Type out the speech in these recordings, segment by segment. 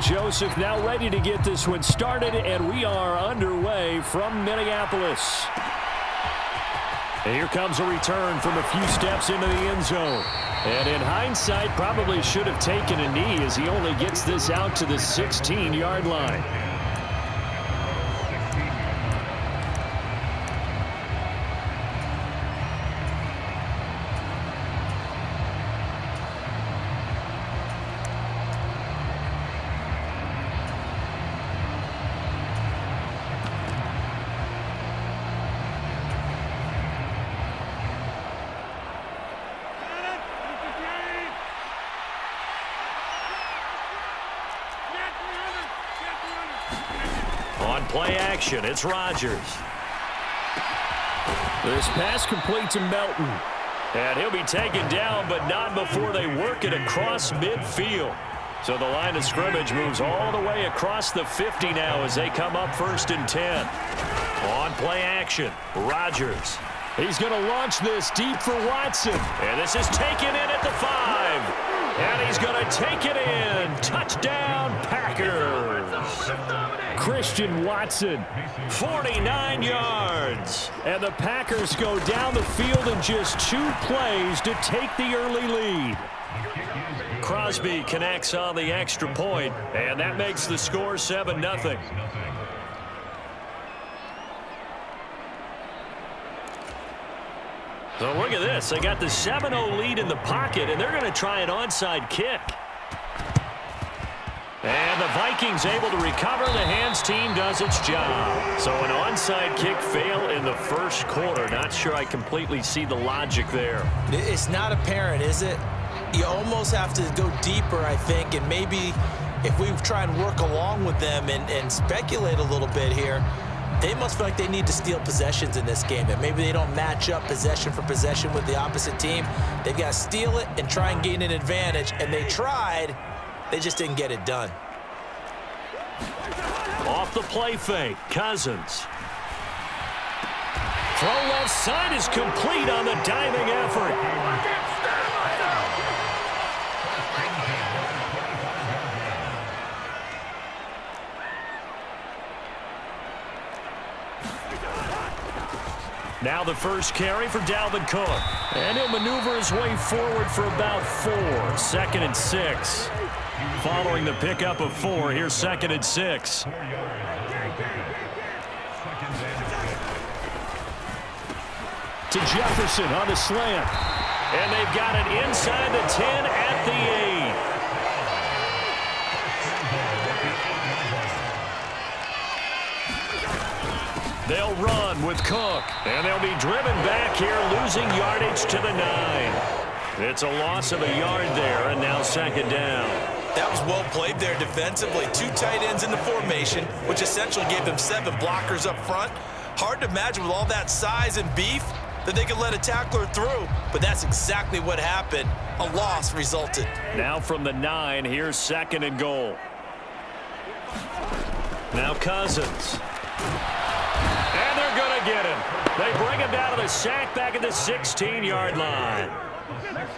Joseph now ready to get this one started, and we are underway from Minneapolis. And here comes a return from a few steps into the end zone. And in hindsight, probably should have taken a knee as he only gets this out to the 16-yard line. On play action, it's Rodgers. This pass complete to Melton. And he'll be taken down, but not before they work it across midfield. So the line of scrimmage moves all the way across the 50 now as they come up 1st and 10. On play action, Rodgers. He's going to launch this deep for Watson. And this is taken in at the 5. And he's going to take it in. Touchdown, Packers. Christian Watson. 49 yards. And the Packers go down the field in just 2 plays to take the early lead. Crosby connects on the extra point, and that makes the score 7-0. So look at this. They got the 7-0 lead in the pocket, and they're going to try an onside kick. And the Vikings able to recover. The hands team does its job. So an onside kick fail in the first quarter. Not sure I completely see the logic there. It's not apparent, is it? You almost have to go deeper, I think, and maybe if we try and work along with them and speculate a little bit here, they must feel like they need to steal possessions in this game, and maybe they don't match up possession for possession with the opposite team. They've got to steal it and try and gain an advantage, and they tried. They just didn't get it done. Off the play fake, Cousins. Throw left side is complete on the diving effort. Now the first carry for Dalvin Cook. And he'll maneuver his way forward for about 4. 2nd and 6. Following the pickup of 4, here's 2nd and 6. To Jefferson on the slant. And they've got it inside the 10 at the 8. They'll run with Cook, and they'll be driven back here, losing yardage to the 9. It's a loss of a yard there, and now 2nd down. That was well played there defensively. 2 tight ends in the formation, which essentially gave them 7 blockers up front. Hard to imagine with all that size and beef that they could let a tackler through, but that's exactly what happened. A loss resulted. Now from the 9, here's 2nd and goal. Now Cousins. And they're going to get him. They bring him down to the sack back at the 16-yard line.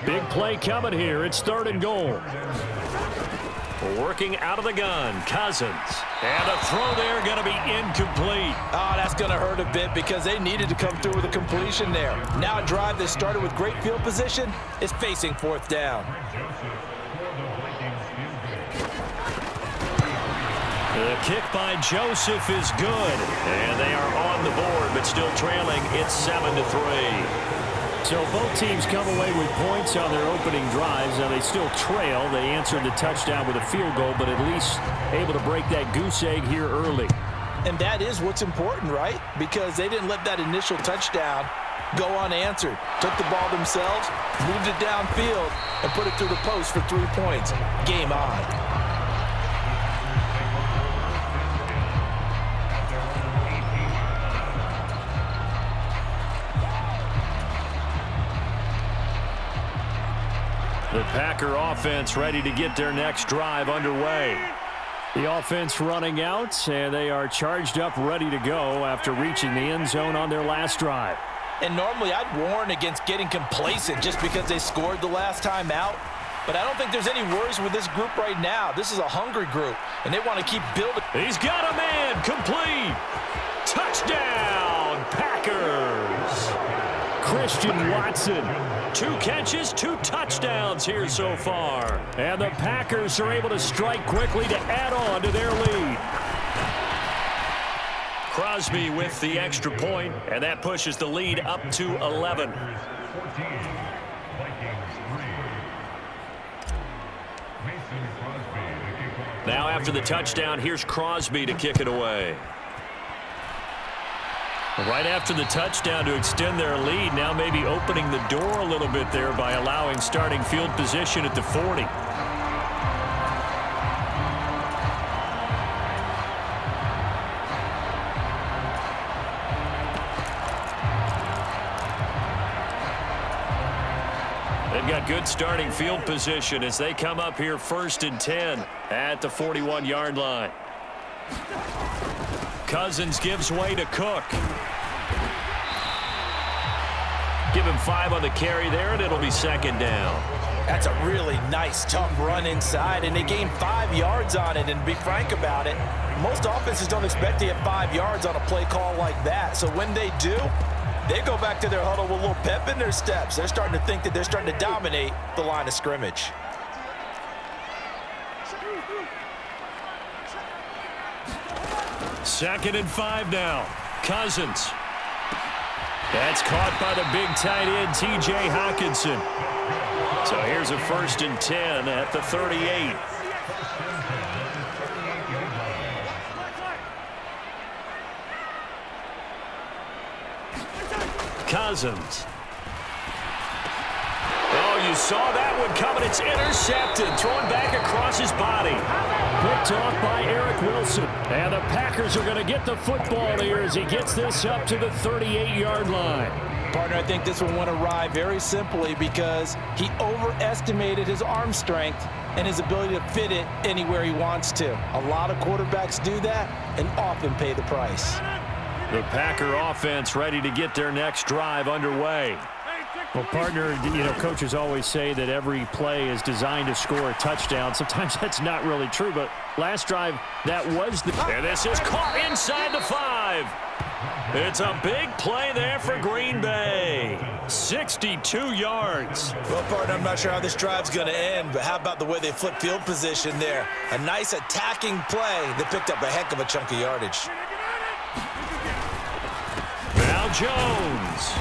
Big play coming here. It's 3rd and goal. Working out of the gun, Cousins. And a throw there going to be incomplete. Oh, that's going to hurt a bit because they needed to come through with a completion there. Now a drive that started with great field position is facing 4th down. The kick by Joseph is good. And they are on the board, but still trailing. It's 7-3. So both teams come away with points on their opening drives. Now they still trail. They answered the touchdown with a field goal, but at least able to break that goose egg here early. And that is what's important, right? Because they didn't let that initial touchdown go unanswered. Took the ball themselves, moved it downfield, and put it through the post for 3 points. Game on. The Packer offense ready to get their next drive underway. The offense running out, and they are charged up, ready to go after reaching the end zone on their last drive. And normally I'd warn against getting complacent just because they scored the last time out. but I don't think there's any worries with this group right now. This is a hungry group, and they want to keep building. He's got a man. Complete. Touchdown, Packers. Christian Watson. 2 catches, 2 touchdowns here so far. And the Packers are able to strike quickly to add on to their lead. Crosby with the extra point, and that pushes the lead up to 11. Now after the touchdown, here's Crosby to kick it away. Right after the touchdown to extend their lead, now maybe opening the door a little bit there by allowing starting field position at the 40. They've got good starting field position as they come up here 1st and 10 at the 41-yard line. Cousins gives way to Cook. Give him 5 on the carry there, and it'll be 2nd down. That's a really nice, tough run inside, and they gained 5 yards on it. And to be frank about it, most offenses don't expect to get 5 yards on a play call like that. So when they do, they go back to their huddle with a little pep in their steps. They're starting to think that they're starting to dominate the line of scrimmage. Second and 5 now. Cousins. That's caught by the big tight end, T.J. Hockenson. So here's a 1st and 10 at the 38. Cousins. Oh, you saw that one coming. It's intercepted. Thrown back across his body. Picked off by Eric Wilson. And the Packers are going to get the football here as he gets this up to the 38-yard line. Partner, I think this one went awry very simply because he overestimated his arm strength and his ability to fit it anywhere he wants to. A lot of quarterbacks do that and often pay the price. The Packer offense ready to get their next drive underway. Well, partner, you know, coaches always say that every play is designed to score a touchdown. Sometimes that's not really true, but last drive, that was the... And this is caught inside the 5. It's a big play there for Green Bay. 62 yards. Well, partner, I'm not sure how this drive's going to end, but how about the way they flip field position there? A nice attacking play that picked up a heck of a chunk of yardage. Now Jones.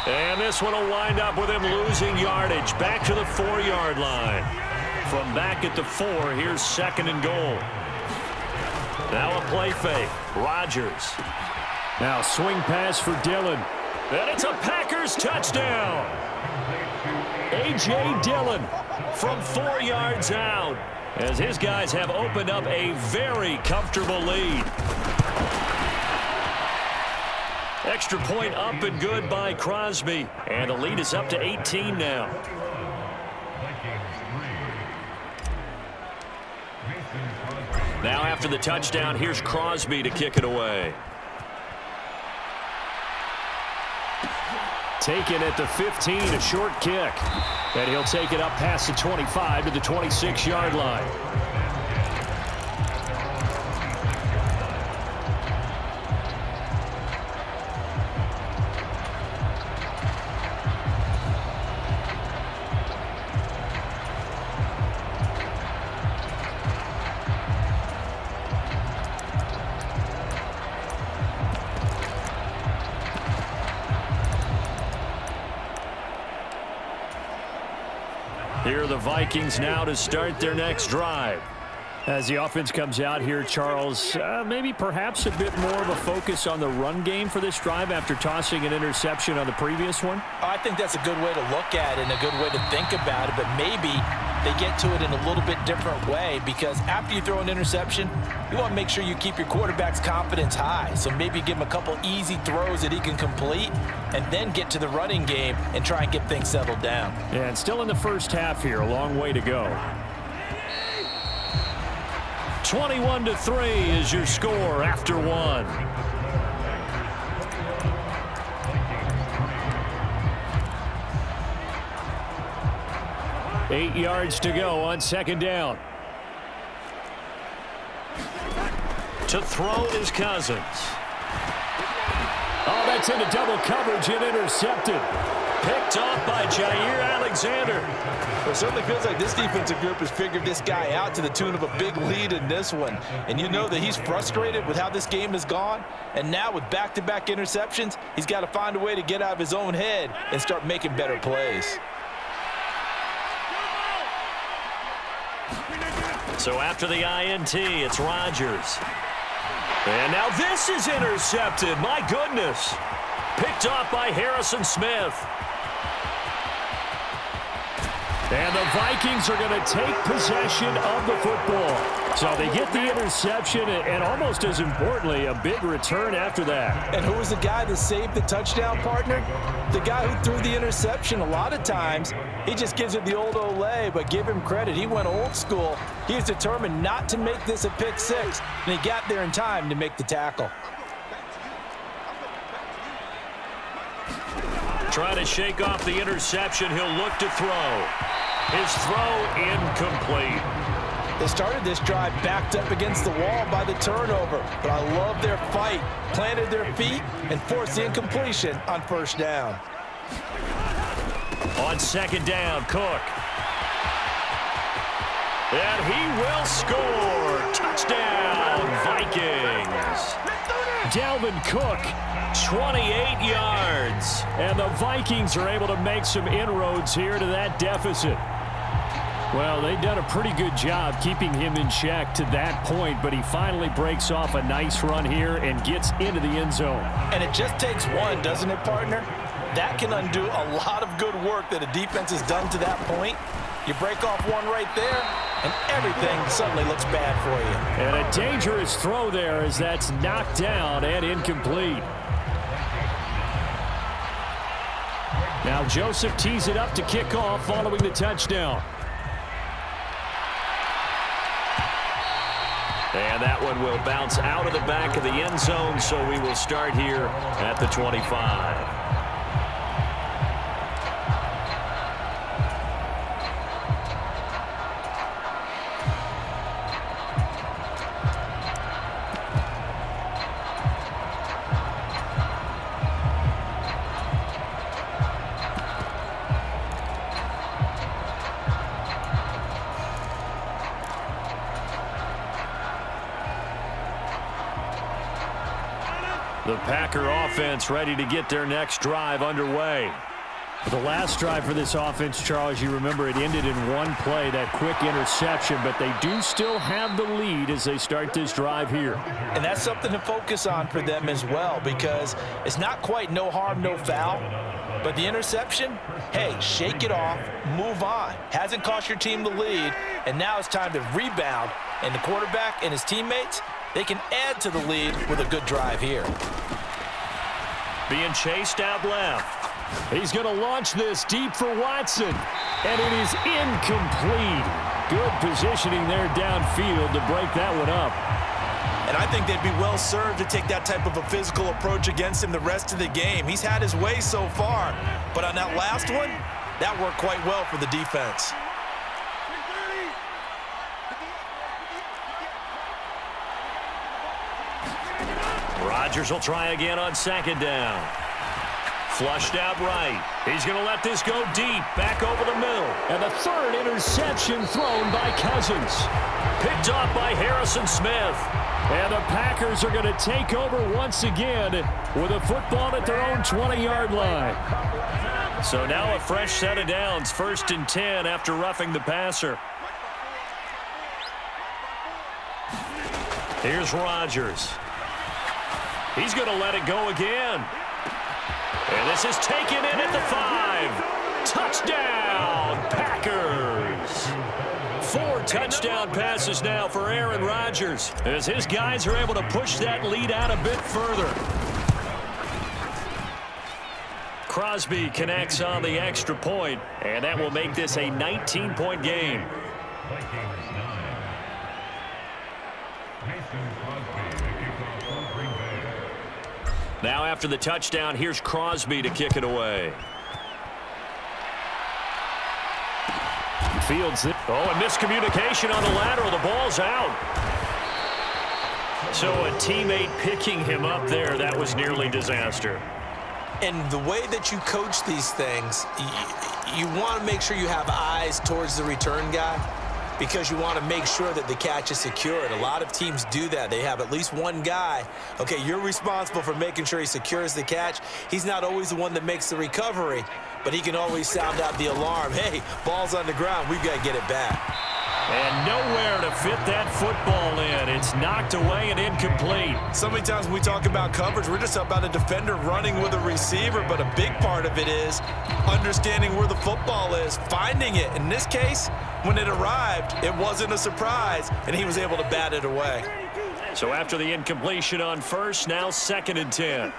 And this one will wind up with him losing yardage. Back to the 4-yard line. From back at the 4, here's 2nd and goal. Now a play fake. Rodgers. Now swing pass for Dillon. And it's a Packers touchdown. A.J. Dillon from 4 yards out as his guys have opened up a very comfortable lead. Extra point up and good by Crosby. And the lead is up to 18 now. Now after the touchdown, here's Crosby to kick it away. Taken at the 15, a short kick. And he'll take it up past the 25 to the 26-yard line. Here are the Vikings now to start their next drive. As the offense comes out here, Charles, maybe perhaps a bit more of a focus on the run game for this drive after tossing an interception on the previous one? I think that's a good way to look at it and a good way to think about it, but maybe they get to it in a little bit different way because after you throw an interception, you want to make sure you keep your quarterback's confidence high. So maybe give him a couple easy throws that he can complete and then get to the running game and try and get things settled down. Yeah, and still in the first half here, a long way to go. 21-3 is your score after one. 8 yards to go on second down. To throw is Cousins. Oh, that's into double coverage and intercepted. Picked off by Jair Alexander. Well, it certainly feels like this defensive group has figured this guy out to the tune of a big lead in this one. And you know that he's frustrated with how this game has gone. And now with back-to-back interceptions, he's got to find a way to get out of his own head and start making better plays. So after the INT, it's Rodgers. And now this is intercepted. My goodness. Picked off by Harrison Smith. And the Vikings are going to take possession of the football. So they get the interception and almost as importantly, a big return after that. And who was the guy that saved the touchdown, partner? The guy who threw the interception. A lot of times, he just gives it the old Olay, but give him credit. He went old school. He was determined not to make this a pick six, and he got there in time to make the tackle. Trying to shake off the interception. He'll look to throw. His throw incomplete. They started this drive backed up against the wall by the turnover, but I love their fight. Planted their feet and forced the incompletion on first down. On second down, Cook. And he will score. Touchdown, Vikings. Dalvin Cook, 28 yards. and the Vikings are able to make some inroads here to that deficit. Well, they've done a pretty good job keeping him in check to that point, but he finally breaks off a nice run here and gets into the end zone. And it just takes one, doesn't it, partner? That can undo a lot of good work that a defense has done to that point. You break off one right there, and everything suddenly looks bad for you. And a dangerous throw there as that's knocked down and incomplete. Now Joseph tees it up to kick off following the touchdown. And that one will bounce out of the back of the end zone, so we will start here at the 25. The Packer offense ready to get their next drive underway. The last drive for this offense, Charles, you remember it ended in one play, that quick interception, but they do still have the lead as they start this drive here. And that's something to focus on for them as well, because it's not quite no harm, no foul. But the interception, hey, shake it off, move on. Hasn't cost your team the lead, and now it's time to rebound. And the quarterback and his teammates, they can add to the lead with a good drive here. Being chased out left. He's going to launch this deep for Watson, and it is incomplete. Good positioning there downfield to break that one up. And I think they'd be well served to take that type of a physical approach against him the rest of the game. He's had his way so far, but on that last one, that worked quite well for the defense. Rodgers will try again on second down. Flushed out right. He's going to let this go deep, back over the middle. And the third interception thrown by Cousins. Picked off by Harrison Smith. And the Packers are going to take over once again with a football at their own 20-yard line. So now a fresh set of downs, 1st and 10 after roughing the passer. Here's Rodgers. He's going to let it go again. And this is taken in at the 5. Touchdown, Packers. 4 touchdown passes now for Aaron Rodgers as his guys are able to push that lead out a bit further. Crosby connects on the extra point, and that will make this a 19-point game. Now after the touchdown, here's Crosby to kick it away. fields it. Oh, and miscommunication on the lateral. The ball's out. So a teammate picking him up there, that was nearly disaster. And the way that you coach these things, you want to make sure you have eyes towards the return guy because you want to make sure that the catch is secured. A lot of teams do that. They have at least one guy. Okay, you're responsible for making sure he secures the catch. He's not always the one that makes the recovery, but he can always sound out the alarm. Hey, ball's on the ground. We've got to get it back. And nowhere to fit that football in. It's knocked away and incomplete. So many times when we talk about coverage, we're just about a defender running with a receiver, but a big part of it is understanding where the football is, finding it. In this case, when it arrived, it wasn't a surprise, and he was able to bat it away. So after the incompletion on first, now 2nd and 10.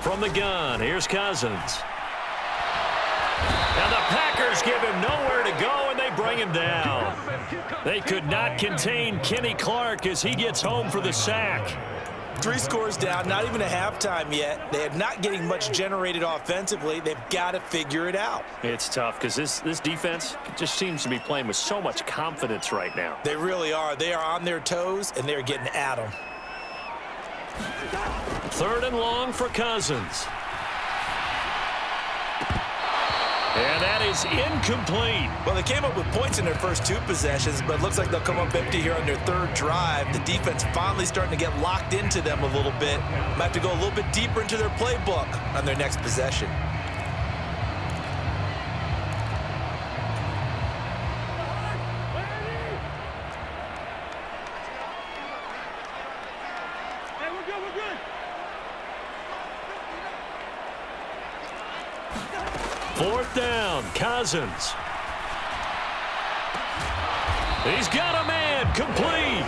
From the gun, here's Cousins. And the Packers give him nowhere to go, and they bring him down. They could not contain Kenny Clark as he gets home for the sack. 3 scores down, not even a halftime yet. They are not getting much generated offensively. They've got to figure it out. It's tough because this defense just seems to be playing with so much confidence right now. They really are. They are on their toes, and they're getting at them. 3rd and long for Cousins. And that is incomplete. Well, they came up with points in their first 2 possessions, but it looks like they'll come up empty here on their 3rd drive. The defense finally starting to get locked into them a little bit. Might have to go a little bit deeper into their playbook on their next possession. Fourth down, Cousins. He's got a man, complete.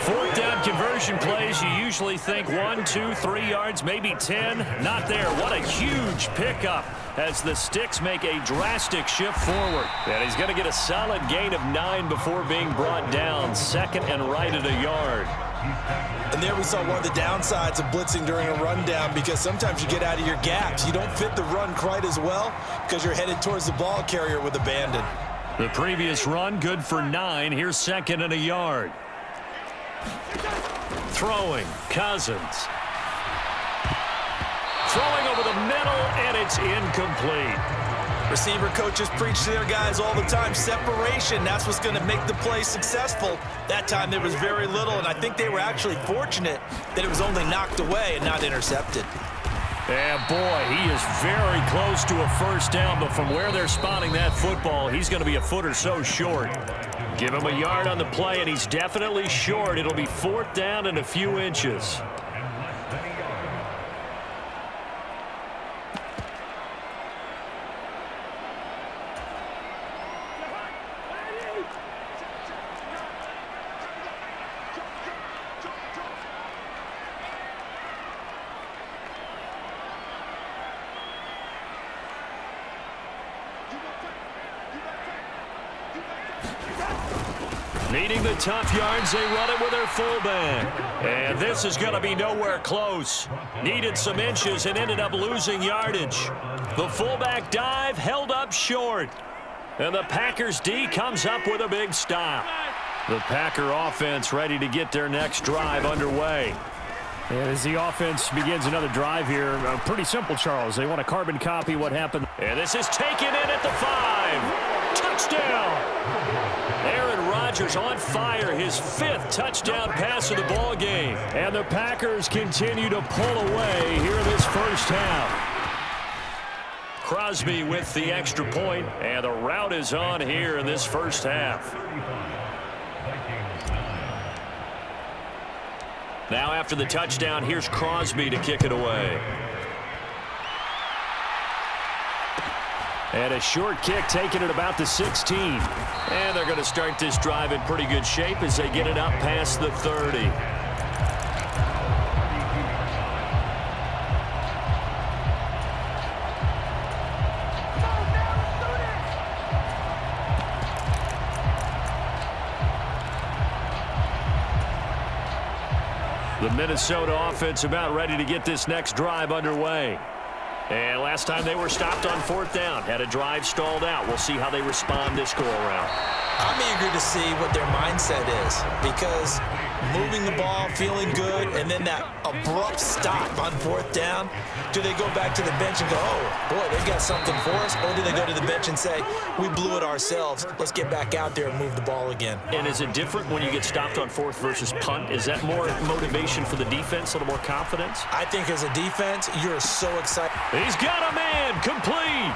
4th down conversion plays, you usually think 1, 2, 3 yards, maybe 10. Not there. What a huge pickup as the Sticks make a drastic shift forward. And he's going to get a solid gain of 9 before being brought down. 2nd and right at a yard. And there we saw one of the downsides of blitzing during a rundown because sometimes you get out of your gaps. You don't fit the run quite as well because you're headed towards the ball carrier with abandon. The previous run good for 9. Here's 2nd and a yard. Throwing, Cousins. Throwing over the middle, and it's incomplete. Receiver coaches preach to their guys all the time. Separation, that's what's going to make the play successful. That time there was very little, and I think they were actually fortunate that it was only knocked away and not intercepted. And boy, he is very close to a first down, but from where they're spotting that football, he's going to be a foot or so short. Give him a yard on the play, and he's definitely short. It'll be 4th down and a few inches. Needing the tough yards, they run it with their fullback. And this is going to be nowhere close. Needed some inches and ended up losing yardage. The fullback dive held up short. And the Packers D comes up with a big stop. The Packer offense ready to get their next drive underway. And as the offense begins another drive here, pretty simple, Charles. They want to carbon copy what happened. And this is taken in at the 5. Touchdown. Aaron Rodgers on fire, his 5th touchdown pass of the ball game. And the Packers continue to pull away here in this first half. Crosby with the extra point, and the route is on here in this first half. Now after the touchdown, here's Crosby to kick it away. And a short kick taken at about the 16. And they're going to start this drive in pretty good shape as they get it up past the 30. The Minnesota offense about ready to get this next drive underway. And last time they were stopped on 4th down, had a drive stalled out. We'll see how they respond this go-around. I'm eager to see what their mindset is, because moving the ball, feeling good, and then that abrupt stop on 4th down, do they go back to the bench and go, oh, boy, they've got something for us? Or do they go to the bench and say, we blew it ourselves, let's get back out there and move the ball again? And is it different when you get stopped on 4th versus punt? Is that more motivation for the defense, a little more confidence? I think as a defense, you're so excited. He's got a man, complete.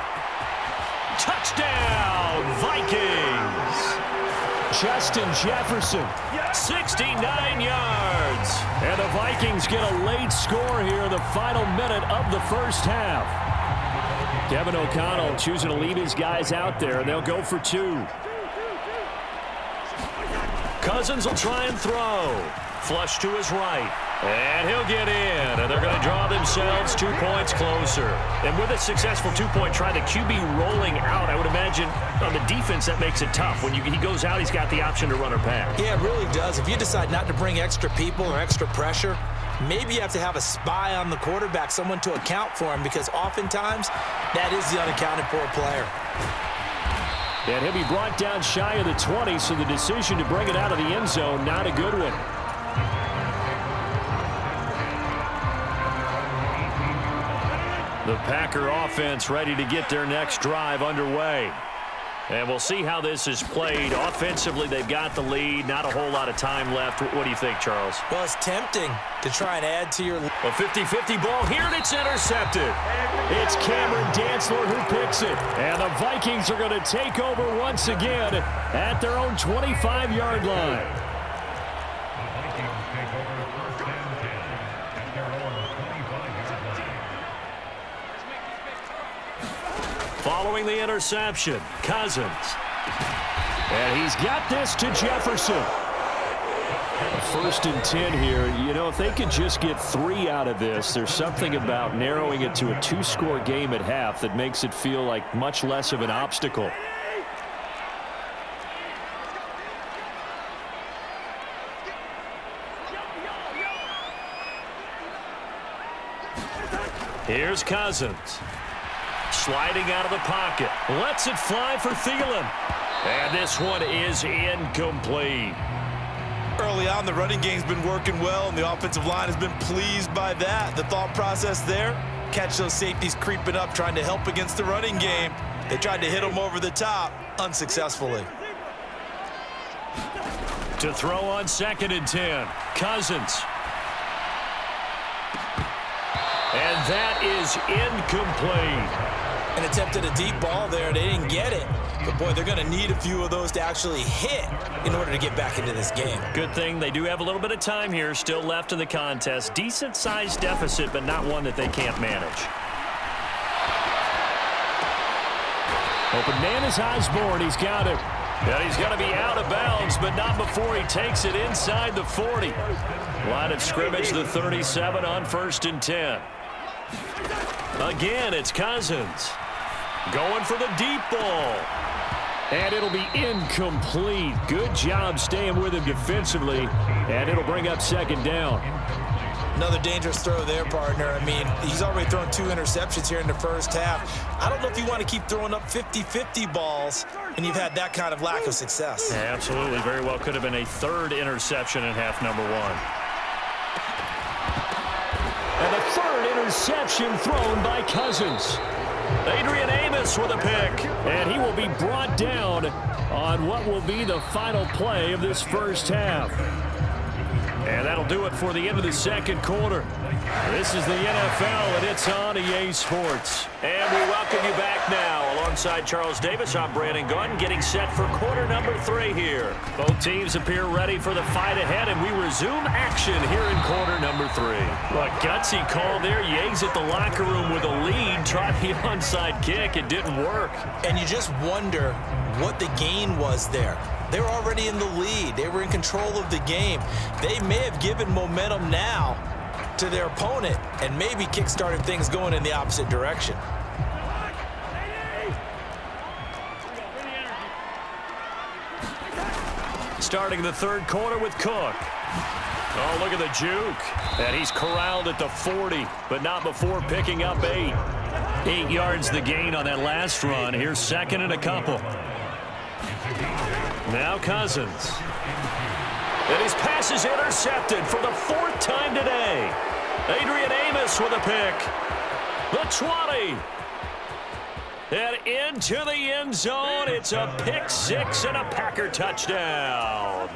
Touchdown, Vikings. Justin Jefferson, 69 yards. and the Vikings get a late score here in the final minute of the first half. Kevin O'Connell choosing to leave his guys out there, and they'll go for 2. Cousins will try and throw. Flush to his right. And he'll get in. And they're going to draw themselves 2 points closer. And with a successful 2-point try, the QB rolling out, I would imagine on the defense that makes it tough. When he goes out, he's got the option to run or pass. Yeah, it really does. If you decide not to bring extra people or extra pressure, maybe you have to have a spy on the quarterback, someone to account for him, because oftentimes that is the unaccounted for player. And he'll be brought down shy of the 20, so the decision to bring it out of the end zone, not a good one. The Packer offense ready to get their next drive underway. And we'll see how this is played. Offensively, they've got the lead. Not a whole lot of time left. What do you think, Charles? Well, it's tempting to try and add to your... A 50-50 ball here, and it's intercepted. It's Cameron Dantzler who picks it. And the Vikings are going to take over once again at their own 25-yard line. Following the interception, Cousins. And he's got this to Jefferson. 1st and 10 here. You know, if they could just get 3 out of this, there's something about narrowing it to a 2-score game at half that makes it feel like much less of an obstacle. Here's Cousins. Sliding out of the pocket. Lets it fly for Thielen. And this one is incomplete. Early on, the running game's been working well, and the offensive line has been pleased by that. The thought process there, catch those safeties creeping up, trying to help against the running game. They tried to hit them over the top, unsuccessfully. To throw on 2nd and 10. Cousins. And that is incomplete. And attempted a deep ball there. They didn't get it. But, boy, they're going to need a few of those to actually hit in order to get back into this game. Good thing they do have a little bit of time here still left in the contest. Decent-sized deficit, but not one that they can't manage. Open man is Osborne. He's got it. And he's going to be out of bounds, but not before he takes it inside the 40. Line of scrimmage, the 37 on 1st and 10. Again, it's Cousins. Going for the deep ball. And it'll be incomplete. Good job staying with him defensively. And it'll bring up 2nd down. Another dangerous throw there, partner. I mean, he's already thrown 2 interceptions here in the first half. I don't know if you want to keep throwing up 50-50 balls, and you've had that kind of lack of success. Yeah, absolutely. Very well could have been a 3rd interception in half number 1. And the 3rd interception thrown by Cousins. Adrian Amos with a pick. And he will be brought down on what will be the final play of this first half. And that'll do it for the end of the 2nd quarter. This is the NFL, and it's on EA Sports. And we welcome you back now. Alongside Charles Davis, I'm Brandon Gunn, getting set for quarter number 3 here. Both teams appear ready for the fight ahead, and we resume action here in quarter number 3. A gutsy call there. Yates at the locker room with a lead. Tried the onside kick. It didn't work. And you just wonder what the gain was there. They were already in the lead. They were in control of the game. They may have given momentum now to their opponent and maybe kick-started things going in the opposite direction. Starting the 3rd quarter with Cook. Oh, look at the juke. And he's corralled at the 40, but not before picking up 8. 8 yards the gain on that last run. Here's second and a couple. Now Cousins. And his pass is intercepted for the 4th time today. Adrian Amos with a pick. The 20. And into the end zone. It's a pick 6 and a Packer touchdown.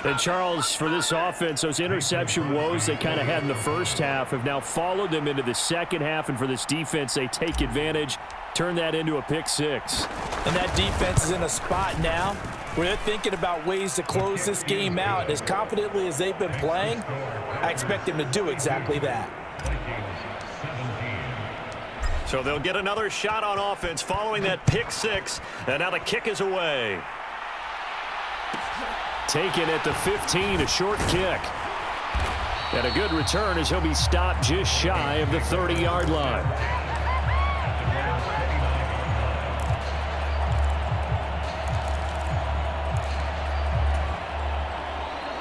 And Charles, for this offense, those interception woes they kind of had in the first half have now followed them into the second half. And for this defense, they take advantage, turn that into a pick 6. And that defense is in a spot now where they're thinking about ways to close this game out. As confidently as they've been playing, I expect them to do exactly that. So they'll get another shot on offense following that pick 6. And now the kick is away. Taken at the 15, a short kick. And a good return as he'll be stopped just shy of the 30-yard line.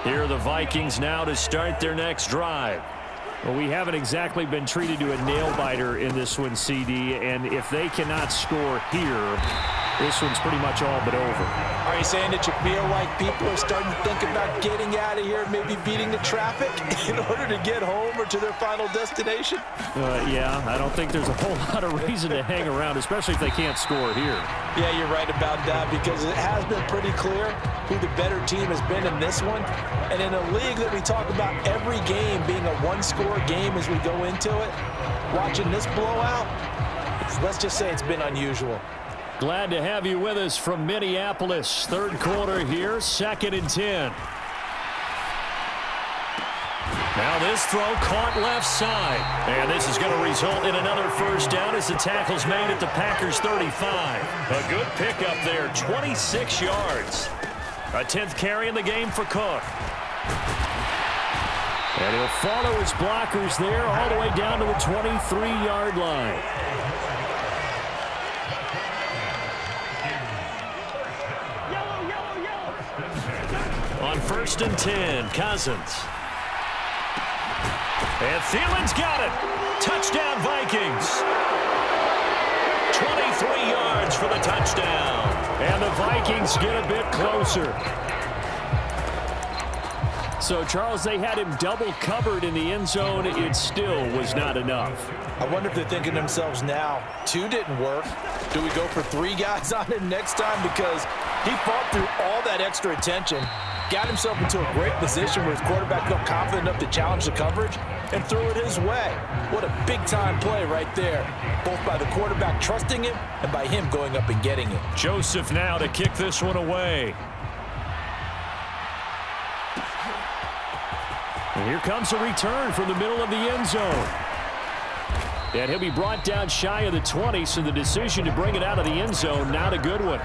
Here are the Vikings now to start their next drive. Well, we haven't exactly been treated to a nail-biter in this one, CD, and if they cannot score here, this one's pretty much all but over. Are you saying that you feel like people are starting to think about getting out of here, maybe beating the traffic in order to get home or to their final destination? Yeah, I don't think there's a whole lot of reason to hang around, especially if they can't score here. Yeah, you're right about that because it has been pretty clear who the better team has been in this one. And in a league that we talk about every game being a one-score game as we go into it, watching this blowout, let's just say it's been unusual. Glad to have you with us from Minneapolis. Third quarter here, 2nd and 10. Now this throw caught left side. And this is going to result in another first down as the tackle's made at the Packers' 35. A good pickup there, 26 yards. A 10th carry in the game for Cook. And he'll follow his blockers there all the way down to the 23-yard line. On 1st and 10, Cousins. And Thielen's got it. Touchdown, Vikings. 23 yards for the touchdown. And the Vikings get a bit closer. So, Charles, they had him double covered in the end zone. It still was not enough. I wonder if they're thinking to themselves now, 2 didn't work. Do we go for 3 guys on him next time? Because he fought through all that extra attention, got himself into a great position where his quarterback felt confident enough to challenge the coverage and threw it his way. What a big-time play right there, both by the quarterback trusting him and by him going up and getting it. Joseph now to kick this one away. And here comes a return from the middle of the end zone. And he'll be brought down shy of the 20, so the decision to bring it out of the end zone, not a good one.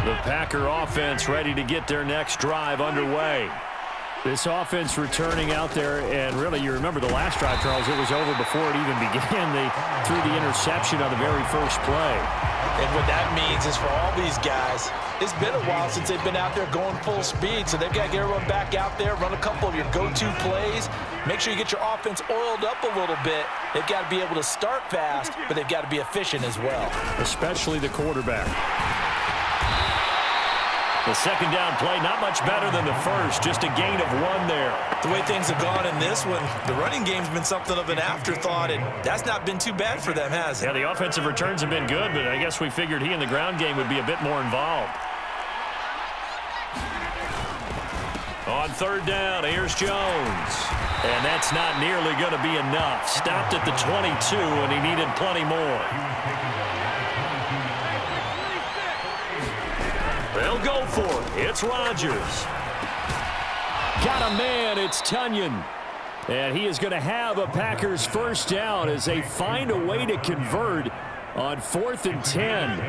The Packer offense ready to get their next drive underway. This offense returning out there, and really, you remember the last drive, Charles, it was over before it even began. They threw the interception on the very first play. And what that means is for all these guys, it's been a while since they've been out there going full speed, so they've got to get everyone back out there, run a couple of your go-to plays, make sure you get your offense oiled up a little bit. They've got to be able to start fast, but they've got to be efficient as well. Especially the quarterback. The second down play, not much better than the first, just a gain of 1 there. The way things have gone in this one, the running game's been something of an afterthought, and that's not been too bad for them, has it? Yeah, the offensive returns have been good, but I guess we figured he in the ground game would be a bit more involved. On 3rd down, here's Jones. And that's not nearly going to be enough. Stopped at the 22, and he needed plenty more. They'll go for it. It's Rodgers. Got a man. It's Tunyon. And he is going to have a Packers first down as they find a way to convert on 4th and 10.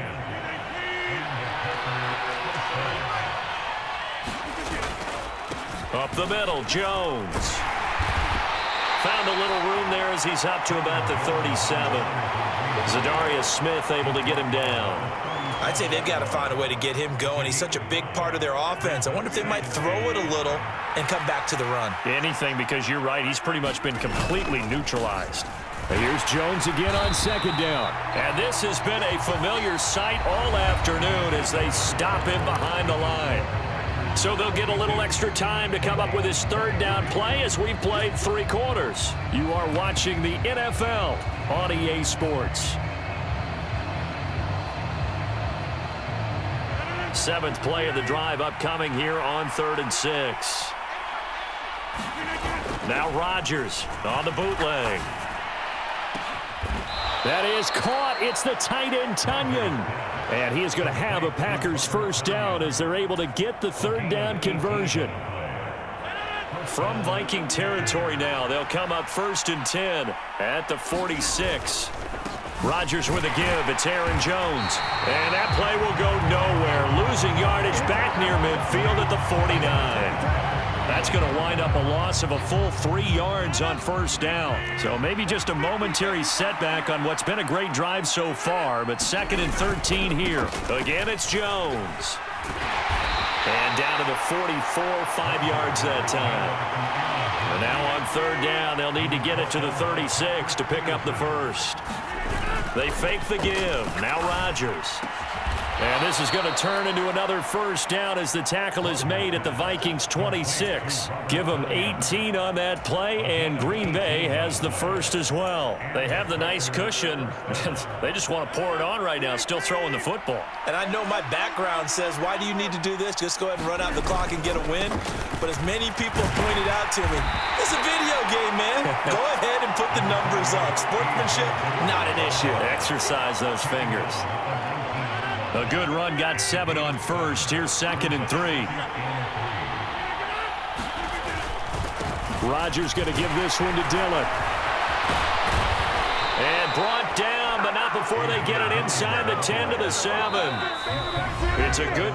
Up the middle, Jones. Found a little room there as he's up to about the 37. Zadarius Smith able to get him down. I'd say they've got to find a way to get him going. He's such a big part of their offense. I wonder if they might throw it a little and come back to the run. Anything, because you're right. He's pretty much been completely neutralized. Here's Jones again on 2nd down. And this has been a familiar sight all afternoon as they stop him behind the line. So they'll get a little extra time to come up with his 3rd down play as we've played 3 quarters. You are watching the NFL on EA Sports. 7th play of the drive upcoming here on 3rd and 6. Now Rodgers on the bootleg. That is caught. It's the tight end, Tunyon. And he is going to have a Packers first down as they're able to get the 3rd down conversion. From Viking territory now, they'll come up 1st and 10 at the 46. Rodgers with a give. It's Aaron Jones. And that play will go nowhere. Losing yardage back near midfield at the 49. That's going to wind up a loss of a full 3 yards on 1st down. So maybe just a momentary setback on what's been a great drive so far, but 2nd and 13 here. Again, it's Jones. And down to the 44, 5 yards that time. And now on 3rd down, they'll need to get it to the 36 to pick up the first. They fake the give. Now Rodgers. And this is going to turn into another first down as the tackle is made at the Vikings 26. Give them 18 on that play, and Green Bay has the first as well. They have the nice cushion. They just want to pour it on right now, still throwing the football. And I know my background says, why do you need to do this? Just go ahead and run out the clock and get a win. But as many people have pointed out to me, it's a video game, man. Go ahead and put the numbers up. Sportsmanship, not an issue. Exercise those fingers. A good run, got 7 on 1st. Here's 2nd and 3. Rodgers going to give this one to Dillon. And brought down, but not before they get it inside the 10 to the 7. It's a good